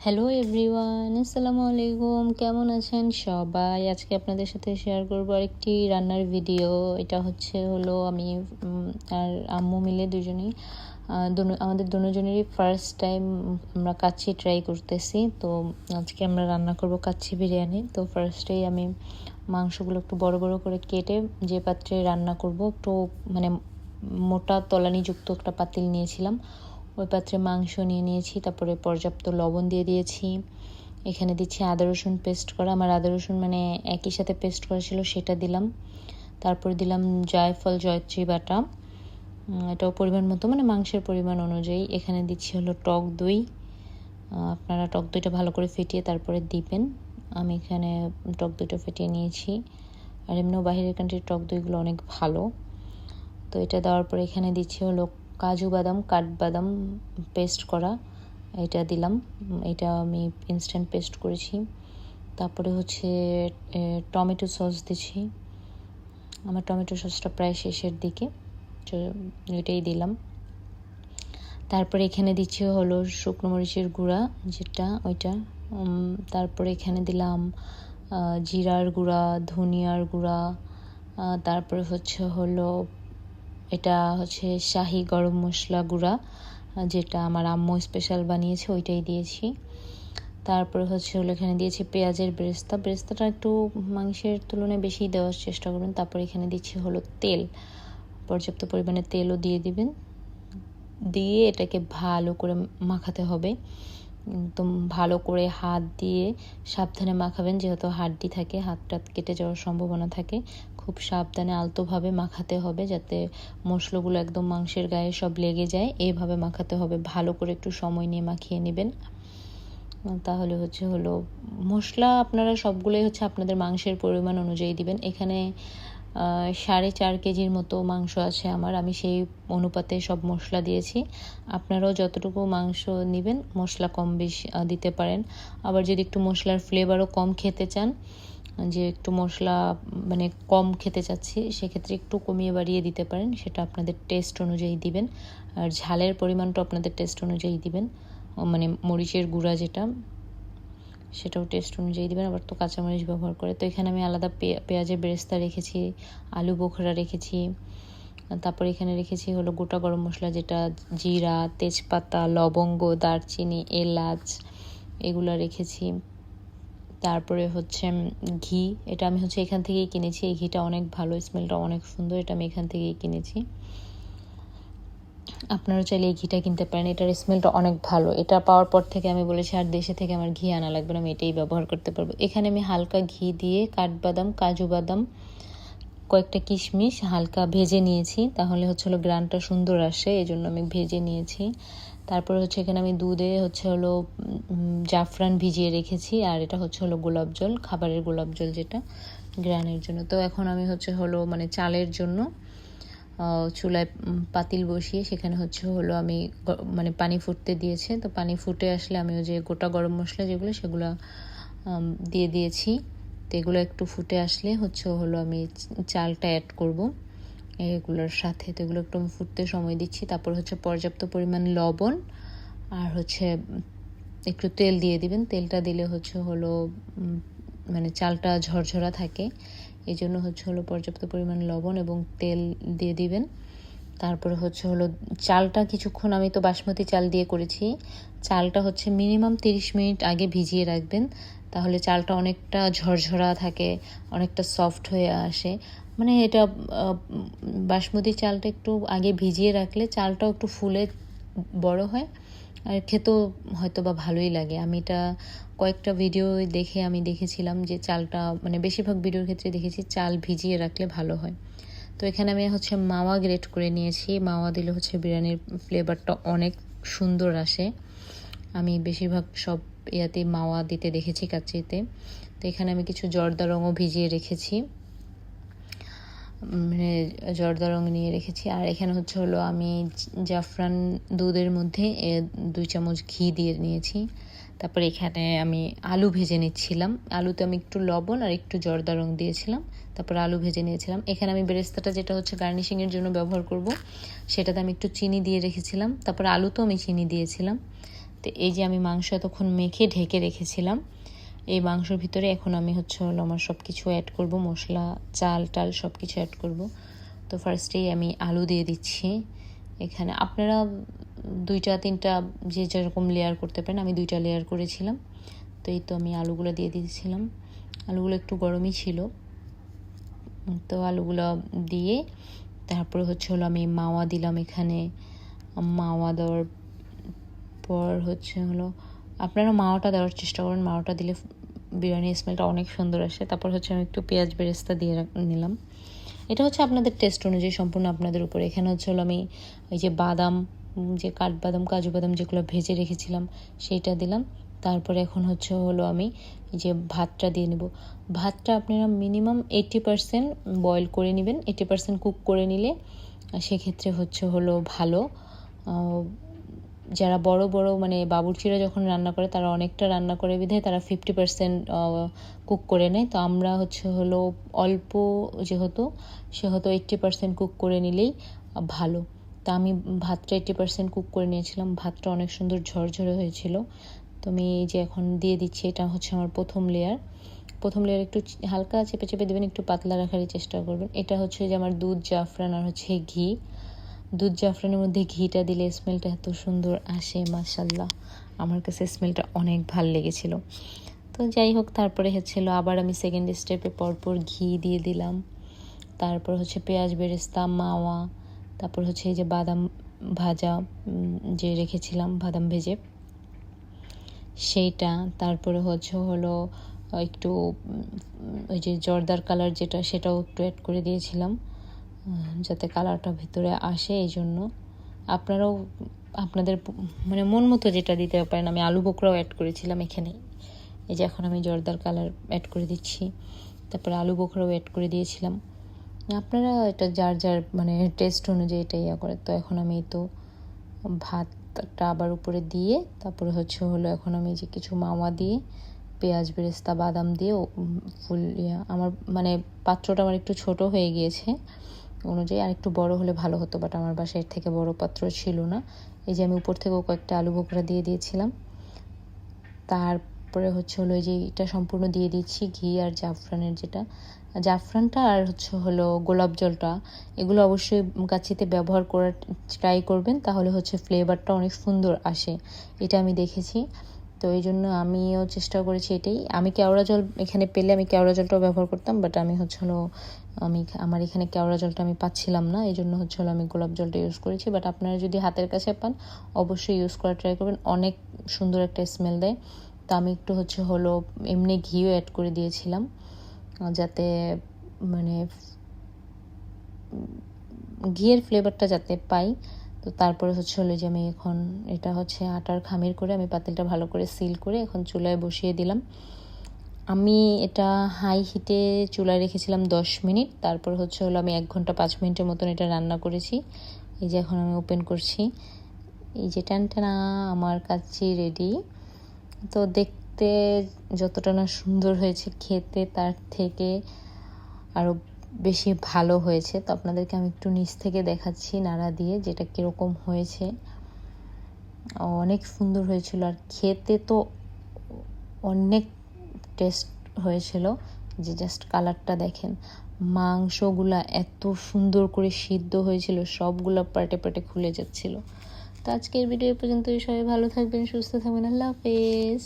Hello everyone, আসসালামু আলাইকুম। কেমন আছেন সবাই? আজকে আপনাদের সাথে শেয়ার করব আরেকটি রান্নার ভিডিও। এটা হলো আমি আর আম্মু মিলে দুজনেই আমাদের দুজনেরই ফার্স্ট টাইম আমরা কাচ্চি ট্রাই করতেছি। তো আজকে আমরা রান্না করব কাচ্চি বিরিয়ানি। তো ফার্স্টেই আমি মাংসগুলো একটু বড় বড় করে কেটে যে পাত্রে রান্না করব একটু মানে মোটা তলানিযুক্ত একটা পাতিল নিয়েছিলাম। ওই পাত্রে মাংস নিয়ে নিয়েছি, তারপরে পর্যাপ্ত লবণ দিয়ে দিয়েছি। এখানে দিচ্ছি আদা রসুন পেস্ট করা, আমার আদা রসুন মানে একই সাথে পেস্ট করা ছিল, সেটা দিলাম। তারপরে দিলাম জায়ফল জয়ত্রী বাটা, এটাও পরিমাণ মতো মানে মাংসের পরিমাণ অনুযায়ী। এখানে দিচ্ছি হলো টক দই, আপনারা টক দইটা ভালো করে ফেটিয়ে তারপরে দিবেন। আমি এখানে টক দইটা ফেটিয়ে নিয়েছি, আর এমনিও বাইরের কান্ট্রির টক দইগুলো অনেক ভালো। তো এটা দেওয়ার পরে এখানে দিচ্ছি হলো কাজু বাদাম, কাঠবাদাম পেস্ট করা, এটা দিলাম। এটা আমি ইনস্ট্যান্ট পেস্ট করেছি। তারপরে টমেটো সস দিচ্ছি। আমার টমেটো সসটা প্রায় শেষের দিকে, তো এটাই দিলাম। তারপরে এখানে দিচ্ছি হলো শুকনো মরিচের গুঁড়া, যেটা ওইটা। তারপরে এখানে দিলাম জিরার গুঁড়া, ধনিয়ার গুঁড়া। তারপরে এটা শাহি গরম মশলা গুঁড়া, যেটা আমার আম্মু স্পেশাল বানিয়েছে, ওইটাই দিয়েছি। তারপরে এখানে দিয়েছি পেঁয়াজের বেরেস্তাটা একটু মাংসের তুলনায় বেশি দেওয়ার চেষ্টা করবেন। তারপরে এখানে দিচ্ছি তেল, পর্যাপ্ত পরিমাণে তেলও দিয়ে দিবেন। দিয়ে এটাকে ভালো করে মাখাতে হবে, একদম ভালো করে হাত দিয়ে সাবধানে মাখাবেন, যেহেতু হাড্ডি থাকে, হাতটা কেটে যাওয়ার সম্ভাবনা থাকে। খুব সাবধানে আলতোভাবে মাখাতে হবে, যাতে মশলাগুলো একদম মাংসের গায়ে সব লেগে যায়। এইভাবে মাখাতে হবে, ভালো করে একটু সময় নিয়ে মাখিয়ে নেবেন। তাহলে মশলা আপনারা সবগুলোই আপনাদের মাংসের পরিমাণ অনুযায়ী দিবেন। এখানে 4.5 কেজির মতো মাংস আছে আমার, আমি সেই অনুপাতে সব মশলা দিয়েছি। আপনারাও যতটুকু মাংস নেবেন মশলা কম বেশি দিতে পারেন। আবার যদি একটু মশলার ফ্লেভারও কম খেতে চান, যে একটু মশলা মানে কম খেতে চাচ্ছি, সেক্ষেত্রে একটু কমিয়ে বাড়িয়ে দিতে পারেন, সেটা আপনাদের টেস্ট অনুযায়ী দিবেন। আর ঝালের পরিমাণটা আপনাদের টেস্ট অনুযায়ী দিবেন, মানে মরিচের গুঁড়া যেটা, সেটাও টেস্ট অনুযায়ী দিবেন। আবার তো কাঁচামরিচ ব্যবহার করে। তো এখানে আমি আলাদা পেঁয়াজের বেরেস্তা রেখেছি, আলু বোখরা রেখেছি। তারপর এখানে রেখেছি গোটা গরম মশলা, যেটা জিরা, তেজপাতা, লবঙ্গ, দারচিনি, এলাচ, এগুলো রেখেছি। তারপরে ঘি, এটা আমি এখান থেকেই কিনেছি। এই ঘিটা অনেক ভালো, স্মেলটা অনেক সুন্দর, এটা আমি এখান থেকেই কিনেছি। আপনারা চাইলে এই ঘিটা কিনতে পারেন, এটার স্মেলটা অনেক ভালো। এটা পাওয়ার পর থেকে আমি বলেছি আর দেশে থেকে আমার ঘি আনা লাগবে না, আমি এটাই ব্যবহার করতে পারবো। এখানে আমি হালকা ঘি দিয়ে কাঠবাদাম, কাজু বাদাম, কয়েকটা কিশমিশ হালকা ভেজে নিয়েছি, তাহলে গ্রানটা সুন্দর আসে, এই জন্য আমি ভেজে নিয়েছি। তারপরে এখানে আমি দুধে জাফরান ভিজিয়ে রেখেছি, আর এটা গোলাপ জল, খাবারের গোলাপ জল, যেটা গ্রানের জন্য। তো এখন আমি মানে চালের জন্য চুলায় পাতিল বসিয়ে সেখানে আমি মানে পানি ফুটতে দিয়েছে। তো পানি ফুটে আসলে আমি যে গোটা গরম মশলা সেগুলো দিয়ে দিয়েছি। তো এগুলো একটু ফুটে আসলে আমি চালটা অ্যাড করব এগুলোর সাথে। তো এগুলো একটু ফুটতে সময় দিচ্ছি। তারপর পর্যাপ্ত পরিমাণ লবণ, আর একটু তেল দিয়ে দিবেন। তেলটা দিলে মানে চালটা ঝরঝরা থাকে, এই জন্য পর্যাপ্ত পরিমাণ লবণ এবং তেল দিয়ে দিবেন। তারপরে চালটা কিছুক্ষণ, আমি তো বাসমতি চাল দিয়ে করেছি, চালটা মিনিমাম 30 মিনিট আগে ভিজিয়ে রাখবেন, তাহলে চালটা অনেকটা ঝরঝরা থাকে, অনেকটা সফট হয়ে আসে। মানে এটা বাসমতি চালটা একটু আগে ভিজিয়ে রাখলে চালটাও একটু ফুলে বড় হয়, আর খেতেও হয়তো বা ভালোই লাগে। আমি এটা কয়েকটা ভিডিও দেখে আমি দেখেছিলাম যে চালটা, মানে বেশিরভাগ ভিডিওর ক্ষেত্রে দেখেছি চাল ভিজিয়ে রাখলে ভালো হয়। তো এখানে আমি মাওয়া গ্রেট করে নিয়েছি, মাওয়া দিলে বিরিয়ানির ফ্লেভারটা অনেক সুন্দর আসে। আমি বেশিরভাগ সব ইয়াতে মাওয়া দিতে দেখেছি, কাচ্চিতে। তো এখানে আমি কিছু জর্দা রঙও ভিজিয়ে রেখেছি, মানে জর্দা রঙ নিয়ে রেখেছি। আর এখানে আমি জাফরান দুধের মধ্যে 2 চামচ ঘি দিয়ে নিয়েছি। তারপর এখানে আমি আলু ভেজে নিচ্ছিলাম, আলুতে আমি একটু লবণ আর একটু জর্দা রঙ দিয়েছিলাম, তারপর আলু ভেজে নিয়েছিলাম। এখানে আমি বেরেস্তাটা, যেটা গার্নিশিংয়ের জন্য ব্যবহার করব, সেটাতে আমি একটু চিনি দিয়ে রেখেছিলাম। তারপর আলুতেও আমি চিনি দিয়েছিলাম। তো এই যে আমি মাংস এতক্ষণ মেখে ঢেকে রেখেছিলাম, এই মাংসর ভিতরে এখন আমি হলো আমার সব কিছু অ্যাড করব, মশলা, চাল টাল সব কিছু অ্যাড করব। তো ফার্স্টেই আমি আলু দিয়ে দিচ্ছি এখানে। আপনারা 2টা 3টা যে যেরকম লেয়ার করতে পারেন, আমি 2টা লেয়ার করেছিলাম। তো এই তো আমি আলুগুলো দিয়ে দিয়েছিলাম, আলুগুলো একটু গরমই ছিল। তো আলুগুলো দিয়ে তারপরে হলো আমি মাওয়া দিলাম এখানে। মাওয়া দেওয়ার পর হলো আপনারা মাওয়াটা দেওয়ার চেষ্টা করুন, মাওয়াটা দিলে বিরিয়ানির স্মেলটা অনেক সুন্দর আসে। তারপর আমি একটু পেঁয়াজ বেরেস্তা দিয়ে নিলাম। এটা আপনাদের টেস্ট অনুযায়ী, সম্পূর্ণ আপনাদের উপরে। এখানে হলো আমি ওই যে বাদাম, যে কাঠবাদাম, কাজু বাদাম যেগুলো ভেজে রেখেছিলাম সেইটা দিলাম। তারপরে এখন হলো আমি এই যে ভাতটা দিয়ে নেব। ভাতটা আপনারা মিনিমাম 80% বয়েল করে নেবেন। 80% কুক করে নিলে সেক্ষেত্রে হলো ভালো। যারা বড় বড় মানে বাবুর্চিরা যখন রান্না করে তারা অনেকটা রান্না করে বিধায় তারা 50% কুক করে নেয়। তো আমরা হলো অল্প যেহেতু 80% কুক করে নিলেই ভালো। তা আমি ভাতটা 80% কুক করে নিয়েছিলাম। ভাতটা অনেক সুন্দর ঝরঝরে হয়েছিল। তো আমি এই যে এখন দিয়ে দিচ্ছি, এটা আমার প্রথম লেয়ার। একটু হালকা চেপে চেপে দেবেন, একটু পাতলা রাখারই চেষ্টা করবেন। এটা যে আমার দুধ, জাফরান আর ঘি। দুধ জাফরানের মধ্যে ঘিটা দিলে স্মেলটা এত সুন্দর আসে, মাশাআল্লাহ। আমার কাছে স্মেলটা অনেক ভাল লেগেছিল। তো যাই হোক, তারপরে আবার আমি সেকেন্ড স্টেপে পরপর ঘি দিয়ে দিলাম। তারপর পেঁয়াজ বেরেস্তা, মাওয়া, তারপর এই যে বাদাম ভাজা যে রেখেছিলাম, বাদাম ভেজে সেইটা। তারপরে হলো একটু ওই যে জর্দার কালার যেটা, সেটাও একটু অ্যাড করে দিয়েছিলাম যাতে কালারটা ভিতরে আসে। এই জন্য আপনারাও আপনাদের মানে মন মতো যেটা দিতে পারেন। আমি আলু বোখরাও অ্যাড করেছিলাম এখানে। এই যে এখন আমি জর্দার কালার অ্যাড করে দিচ্ছি, তারপরে আলু বোখরাও অ্যাড করে দিয়েছিলাম। আপনারা এটা যার যার মানে টেস্ট অনুযায়ী এটা ইয়া করে। তো এখন আমি তো ভাতটা আবার উপরে দিয়ে তারপরে হলো এখন আমি যে কিছু মাওয়া দিয়ে, পেঁয়াজ বেরেস্তা, বাদাম দিয়ে ফুল আমার মানে পাত্রটা আমার একটু ছোট হয়ে গিয়েছে অনুযায়ী, আর একটু বড় হলে ভালো হতো, বাট আমার বাসায় এর থেকে বড় পাত্র ছিল না। এই যে আমি উপর থেকেও কয়েকটা আলু বোখরা দিয়ে দিয়েছিলাম। তারপরে হলো এই যে এটা সম্পূর্ণ দিয়ে দিচ্ছি ঘি আর জাফরানের যেটা, জাফরানটা আর হলো গোলাপ জলটা, এগুলো অবশ্যই কাচ্চিতে ব্যবহার করার ট্রাই করবেন, তাহলে ফ্লেভারটা অনেক সুন্দর আসে, এটা আমি দেখেছি। তো এই জন্য আমিও চেষ্টা করেছি এটাই। আমি কেওড়া জল এখানে পেলে আমি কেওড়া জলটাও ব্যবহার করতাম, বাট আমি হলো আমার এখানে কেওড়া জলটা আমি পাচ্ছিলাম না, এই জন্য হলো আমি গোলাপ জলটা ইউজ করেছি। বাট আপনারা যদি হাতের কাছে পান অবশ্যই ইউজ করার ট্রাই করবেন, অনেক সুন্দর একটা স্মেল দেয়। তো আমি একটু হলো এমনি ঘিও অ্যাড করে দিয়েছিলাম যাতে মানে ঘিয়ের ফ্লেভারটা যাতে পাই। তো তারপরে হলো যে আমি এখন এটা আটার খামির করে আমি পাতিলটা ভালো করে সিল করে এখন চুলায় বসিয়ে দিলাম। আমি এটা হাই হিটে চুলায় রেখেছিলাম 10 মিনিট। তারপর হলো আমি 1 ঘন্টা 5 মিনিটের মতন এটা রান্না করেছি। এই যে এখন আমি ওপেন করছি, এই যে টানটানা আমার কাচ্চি রেডি। তো দেখতে যতটা না সুন্দর হয়েছে, খেতে তার থেকে আরও বেশি ভালো হয়েছে। তো আপনাদেরকে আমি একটু নিচ থেকে দেখাচ্ছি নাড়া দিয়ে যেটা কীরকম হয়েছে। অনেক সুন্দর হয়েছিল আর খেতে তো অনেক টেস্ট হয়েছিল। যে জাস্ট কালারটা দেখেন, মাংসগুলা এত সুন্দর করে সিদ্ধ হয়েছিল, সবগুলা পার্টে পার্টে খুলে যাচ্ছিল। তো আজকের ভিডিও পর্যন্ত, সবাই ভালো থাকবেন, সুস্থ থাকবেন, আল্লাহ হাফেজ।